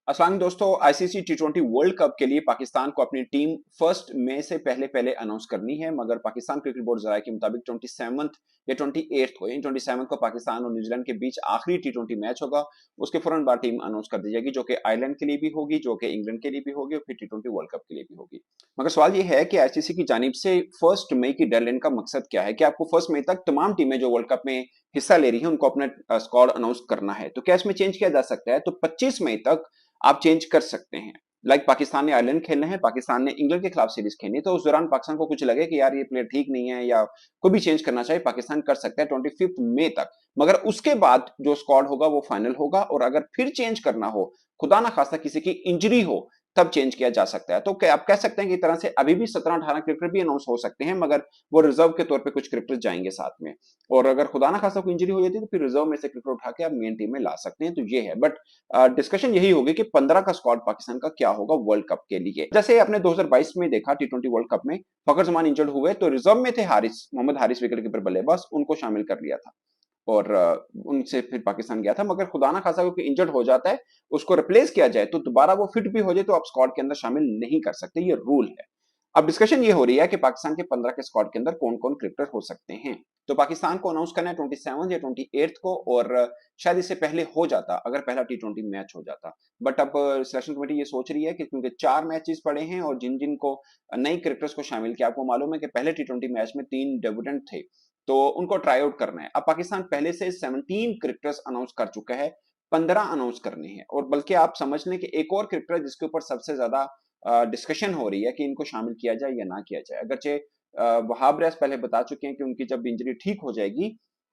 अस्सलाम दोस्तों, आईसीसी टी20 world cup के लिए पाकिस्तान को अपनी टीम 1 मई से पहले पहले अनाउंस करनी है, मगर पाकिस्तान क्रिकेट बोर्ड जराये के मुताबिक 27 या 28 को, यानी 27 को पाकिस्तान और न्यूजीलैंड के बीच आखिरी टी20 मैच होगा। उसके फौरन बाद टीम अनाउंस कर दी जाएगी, जो कि आयरलैंड के लिए भी होगी, जो कि इंग्लैंड के लिए भी होगी और फिर टी20 वर्ल्ड कप के लिए भी होगी। मगर सवाल यह है कि आईसीसी की जानिब से 1 मई की डेडलाइन का मकसद क्या है कि आपको 1 मई तक तमाम टीमें जो वर्ल्ड कप में हिस्सा ले रही है उनको अपना स्क्वाड अनाउंस करना है। तो क्या इसमें चेंज किया जा सकता है? तो 25 मई तक आप चेंज कर सकते हैं। लाइक पाकिस्तान ने आयरलैंड खेलना है, पाकिस्तान ने इंग्लैंड के खिलाफ सीरीज खेलनी है, तो उस दौरान पाकिस्तान को कुछ लगे कि यार ये प्लेयर ठीक नहीं है या कोई भी चेंज करना चाहिए, पाकिस्तान कर सकता है 25 मई तक। मगर उसके बाद जो स्क्वाड होगा वो फाइनल होगा, और अगर फिर चेंज करना हो, खुदा ना खास्ता किसी की इंजरी हो, तब चेंज किया जा सकता है। तो क्या आप कह सकते हैं कि तरह से अभी भी 17-18 क्रिकेटर भी अनाउंस हो सकते हैं, मगर वो रिजर्व के तौर पे कुछ क्रिकेटर जाएंगे साथ में। और अगर खुदा ना खास्ता कोई इंजरी हो जाती है तो फिर रिजर्व में से क्रिकेटर उठा के आप मेन टीम में ला सकते हैं। तो ये है, बट डिस्कशन यही होगी कि 15 का स्क्वाड पाकिस्तान का क्या होगा वर्ल्ड कप के लिए। जैसे आपने 2022 में देखा टी20 वर्ल्ड कप में फखर जमान इंजर्ड हुए तो रिजर्व में थे हारिस मोहम्मद हारिस, विकेट कीपर बल्लेबाज, उनको शामिल कर लिया था और उनसे फिर पाकिस्तान गया था। मगर खुदा ना खासा क्योंकि इंजर्ड हो जाता है, उसको रिप्लेस किया जाए तो दोबारा वो फिट भी हो जाए तो आप स्क्वाड के अंदर शामिल नहीं कर सकते, ये रूल है। अब डिस्कशन ये हो रही है कि पाकिस्तान के 15 के स्क्वाड के अंदर कौन कौन क्रिकेटर हो सकते हैं। तो पाकिस्तान को अनाउंस करना है 27 या 28 को, और शायद इससे पहले हो जाता अगर पहला टी20 मैच हो जाता। बट अब सिलेक्शन कमेटी ये सोच रही है कि क्योंकि 4 मैचेस पड़े हैं और जिन जिन को नई क्रिकेटर्स को शामिल किया, आपको मालूम है कि पहले टी20 मैच में 3 डेब्यूटेंट थे, तो उनको ट्राई आउट करना है। अब पाकिस्तान पहले से 17 क्रिकेटर्स अनाउंस कर चुका है, 15 अनाउंस करने हैं, और बल्कि आप समझ लें कि एक और क्रिकेटर जिसके ऊपर सबसे ज्यादा डिस्कशन हो रही है कि इनको शामिल किया जाए या ना किया जाए। अगरचे वहाब रियाज पहले बता चुके हैं कि उनकी जब इंजरी ठीक हो जाएगी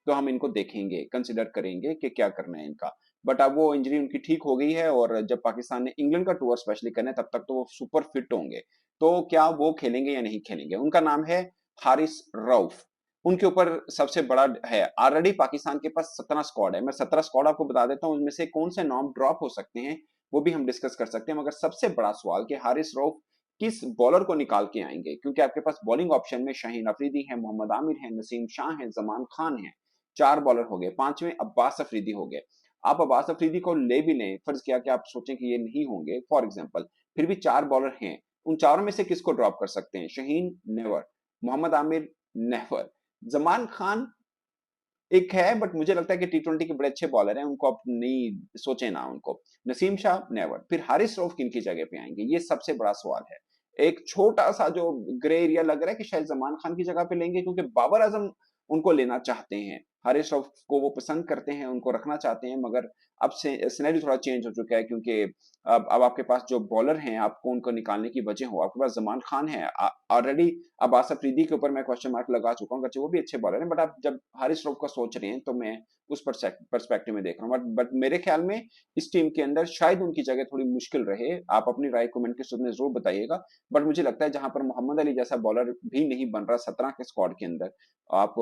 तो हम इनको देखेंगे, कंसिडर करेंगे कि क्या करना है इनका। बट अब वो इंजरी उनकी ठीक हो गई है, और जब पाकिस्तान ने इंग्लैंड का टूर स्पेशली करना है तब तक तो वो सुपर फिट होंगे। तो क्या वो खेलेंगे या नहीं खेलेंगे? उनका नाम है हारिस रऊफ। उनके ऊपर सबसे बड़ा है, ऑलरेडी पाकिस्तान के पास 17 स्क्वाड है। मैं 17 स्क्वाड आपको बता देता हूं, उनमें से कौन से नाम ड्रॉप हो सकते हैं वो भी हम डिस्कस कर सकते हैं। मगर सबसे बड़ा सवाल कि हारिस रऊफ किस बॉलर को निकाल के आएंगे, क्योंकि आपके पास बॉलिंग ऑप्शन में शाहीन अफरीदी है, मोहम्मद आमिर है, नसीम शाह है, जमान खान है। 4 बॉलर हो गए। 5वें अब्बास अफरीदी हो गए। आप अब्बास अफरीदी को ले भी लें, फर्ज किया कि आप सोचें कि ये नहीं होंगे फॉर एग्जाम्पल, फिर भी 4 बॉलर हैं। उन चारों में से किसको ड्रॉप कर सकते हैं? शहीन नेवर, मोहम्मद आमिर नेवर, जमान खान एक है, बट मुझे लगता है कि टी20 के बड़े अच्छे बॉलर हैं, उनको आप नहीं सोचे ना उनको। नसीम शाह नेवर, फिर हारिस रऊफ किन की जगह पे आएंगे, ये सबसे बड़ा सवाल है। एक छोटा सा जो ग्रे एरिया लग रहा है कि शायद जमान खान की जगह पे लेंगे, क्योंकि बाबर आजम उनको लेना चाहते हैं, हारिस रऊफ को वो पसंद करते हैं, उनको रखना चाहते हैं। मगर अब से सिनेरियो थोड़ा चेंज हो चुका है, क्योंकि अब आपके पास जो बॉलर हैं, आपको उनको निकालने की वजह हो, आपके पास जमान खान है ऑलरेडी। अब आसफ अफरीदी के ऊपर मैं क्वेश्चन मार्क लगा चुका हूँ, वो भी अच्छे बॉलर हैं, बट आप जब हारिस रऊफ का सोच रहे हैं तो मैं उस पर्सपेक्टिव में देख रहा हूँ। बट मेरे ख्याल में इस टीम के अंदर शायद उनकी जगह थोड़ी मुश्किल रहे। आप अपनी राय कमेंट के सूत्र में जरूर बताइएगा। बट मुझे लगता है जहां पर मोहम्मद अली जैसा बॉलर भी नहीं बन रहा 17 के स्क्वाड के अंदर, आप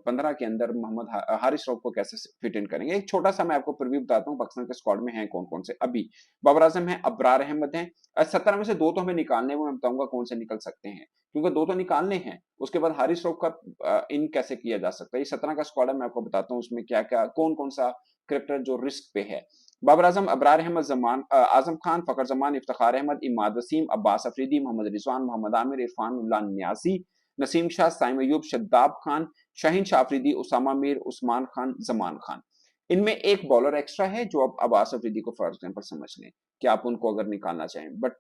15 के अंदर मोहम्मद हारिस रऊफ को कैसे फिट इन करेंगे? एक छोटा सा मैं आपको प्रीव्यू बताता हूँ पाकिस्तान के स्क्वाड में है कौन कौन से अभी। बाबर आजम है, अबरार अहमद है। 17 में से 2 तो हमें निकालने, वो मैं बताऊंगा कौन से निकल सकते हैं, क्योंकि 2 तो निकालने हैं। उसके बाद हारिस रऊफ का इन कैसे किया जा सकता है? ये 17 का स्क्वाड है, मैं आपको बताता हूँ उसमें क्या क्या कौन कौन सा क्रिकेटर जो रिस्क पे है। बाबर आजम, अबरार अहमद, आजम खान, फखर जमान, इफ्तिखार अहमद, इमाद वसीम, अब्बास अफरीदी, मोहम्मद रिजवान, मोहम्मद आमिर, इरफान उल्लाह न्यासी, नसीम शाह, साइम अयूब, शद्दाब खान, शाहीन शाह अफरीदी, उसामा मीर, उस्मान खान, जमान खान। इनमें एक बॉलर एक्स्ट्रा है जो अब अब्बास अफरीदी को फॉर एग्जाम्पल समझ लें कि आप उनको अगर निकालना चाहें। बट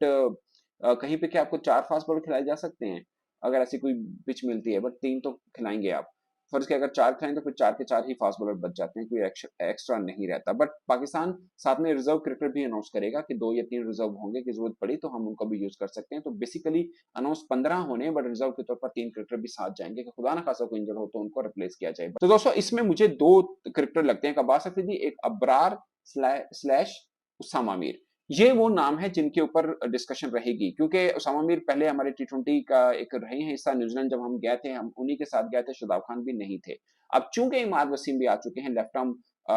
कहीं पे क्या आपको 4 फास्ट बॉलर खिलाए जा सकते हैं अगर ऐसी कोई पिच मिलती है? बट 3 तो खिलाएंगे आप। फर्ज के अगर 4 खिलाएं तो फिर 4 के 4 ही फास्ट बॉलर बच जाते हैं, कोई एक्स्ट्रा नहीं रहता। बट पाकिस्तान साथ में रिजर्व क्रिकेटर भी अनाउंस करेगा कि 2 या 3 रिजर्व होंगे, की जरूरत पड़ी तो हम उनको भी यूज कर सकते हैं। तो बेसिकली अनाउंस 15 होने, बट रिजर्व के तौर पर 3 क्रिकेटर भी साथ जाएंगे कि खुदा ना खासा कोई इंजर हो तो उनको रिप्लेस किया जाए। तो दोस्तों इसमें मुझे 2 क्रिकेटर लगते हैं, एक अब्बास अफरीदी, एक अबरार स्लैश उसामा मीर। ये वो नाम है जिनके ऊपर डिस्कशन रहेगी, क्योंकि उसामा मीर पहले हमारे टी20 का एक रहे हैं हिस्सा। न्यूजीलैंड जब हम गए थे, हम उन्हीं के साथ गए थे, शदाब खान भी नहीं थे। अब चूंकि इमाद वसीम भी आ चुके हैं, लेफ्ट आर्म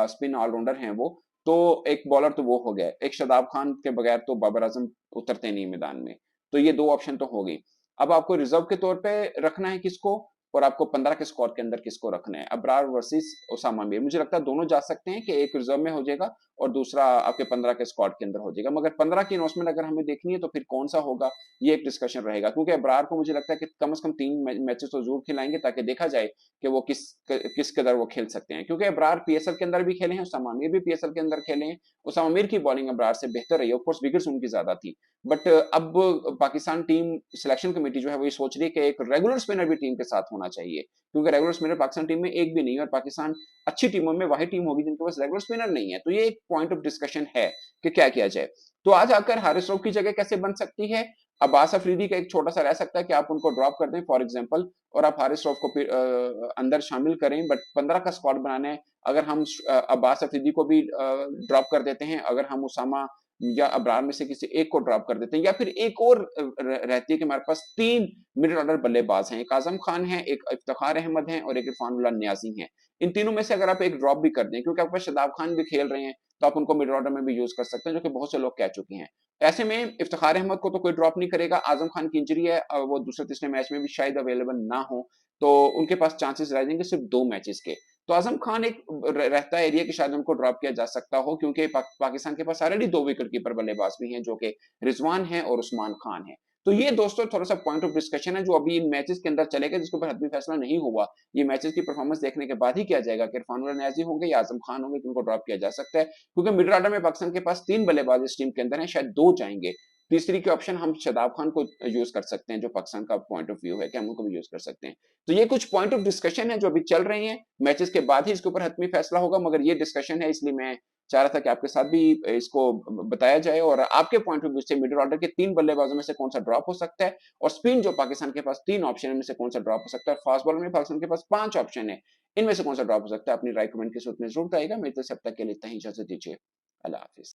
स्पिन ऑलराउंडर हैं वो, तो एक बॉलर तो वो हो गया। एक शदाब खान के बगैर तो बाबर आजम उतरते नहीं मैदान में, तो ये 2 ऑप्शन तो हो गई। अब आपको रिजर्व के तौर पे रखना है किसको? और आपको 15 के स्क्वाड के अंदर किसको रखना है, अबरार वर्सेस उसामा मीर। मुझे लगता है दोनों जा सकते हैं कि एक रिजर्व में हो जाएगा और दूसरा आपके 15 के स्क्वाड के अंदर हो जाएगा, मगर 15 की अनाउंसमेंट अगर हमें देखनी है तो फिर कौन सा होगा ये एक डिस्कशन रहेगा, क्योंकि अबरार को मुझे लगता है कि कम से कम 3 मैचेस तो जरूर खिलाएंगे ताकि देखा जाए कि वो किस कदर वो खेल सकते हैं, क्योंकि अबरार पीएसएल के अंदर भी खेले हैं, उसामा मीर भी पीएसएल के अंदर खेले हैं। उसामा मीर की बॉलिंग अबरार से बेहतर रही है, ऑफकोर्स विकेट्स उनकी ज्यादा थी, बट अब पाकिस्तान टीम सिलेक्शन कमेटी जो है वो ये सोच रही है कि एक रेगुलर स्पिनर भी टीम के साथ होना चाहिए, क्योंकि रेगुलर स्पिनर पाकिस्तान टीम में एक भी नहीं है, और पाकिस्तान अच्छी टीमों में वही टीम होगी जिनके पास रेगुलर स्पिनर नहीं है। तो ये एक पॉइंट ऑफ डिस्कशन है कि क्या किया जाए। तो आज आकर हारिस रऊफ की जगह कैसे बन सकती है, अब्बास अफरीदी का एक छोटा सा रह सकता है कि आप उनको ड्रॉप कर दें फॉर एग्जांपल, और आप हारिस रऊफ को फिर अंदर शामिल करें, बट 15 का स्क्वाड बनाना है। अगर हम अब्बास अफरीदी को भी ड्रॉप कर देते हैं, अगर हम उसामा या अब्रार में से किसी एक को ड्रॉप कर देते हैं, या फिर एक और रहती है कि हमारे पास 3 मिडिल ऑर्डर बल्लेबाज हैं, एक आजम खान है, एक इफ्तिखार अहमद है और एक इरफानुल्लाह नियाजी हैं। इन तीनों में से अगर आप एक ड्रॉप भी कर दें, क्योंकि आपके पास शदाब खान भी खेल रहे हैं, तो आप उनको मिडिल ऑर्डर में भी यूज कर सकते हैं, जो कि बहुत से लोग कह चुके हैं। ऐसे में इफ्तिखार अहमद को तो कोई ड्रॉप नहीं करेगा, आजम खान की इंजरी है, वो दूसरे तीसरे मैच में भी शायद अवेलेबल ना हो, तो उनके पास चांसेस रह जाएंगे सिर्फ 2 मैचेस के। तो आजम खान एक रहता है एरिया कि शायद उनको ड्रॉप किया जा सकता हो, क्योंकि पाकिस्तान के पास ऑलरेडी 2 विकेट कीपर बल्लेबाज भी हैं, जो कि रिजवान है और उस्मान खान है। तो ये दोस्तों थोड़ा सा पॉइंट ऑफ डिस्कशन है जो अभी इन मैचेस के अंदर चलेगा, जिसके ऊपर हतमी फैसला नहीं हुआ। ये मैचेस की परफॉर्मेंस देखने के बाद ही किया जाएगा कि इरफानुल्लाह नियाजी होंगे या आजम खान होंगे, जिनको ड्रॉप किया जा सकता है, क्योंकि मिडिल ऑर्डर में पाकिस्तान के पास 3 बल्लेबाज इस टीम के अंदर हैं, शायद 2 जाएंगे। तीसरी के ऑप्शन हम शदाब खान को यूज कर सकते हैं, जो पाकिस्तान का पॉइंट ऑफ व्यू है कि हम उनको भी यूज कर सकते हैं। तो ये कुछ पॉइंट ऑफ डिस्कशन है जो अभी चल रहे हैं, मैचेस के बाद ही इसके ऊपर हतमी फैसला होगा, मगर ये डिस्कशन है इसलिए मैं चाह रहा था कि आपके साथ भी इसको बताया जाए, और आपके पॉइंट ऑफ व्यू से मिडिल ऑर्डर के 3 बल्लेबाजों में से कौन सा ड्रॉप हो सकता है, और स्पिन जो पाकिस्तान के पास 3 ऑप्शन में से कौन सा ड्रॉप हो सकता है, फास्ट बॉलर में पाकिस्तान के पास 5 ऑप्शन है, इनमें से कौन सा ड्रॉप हो सकता है। अपनी राय कमेंट के सूत्र में जरूर बताइएगा। मेरे तो अब तक के लिए इतना ही, इजाजत दीजिए। अल्लाह हाफिज।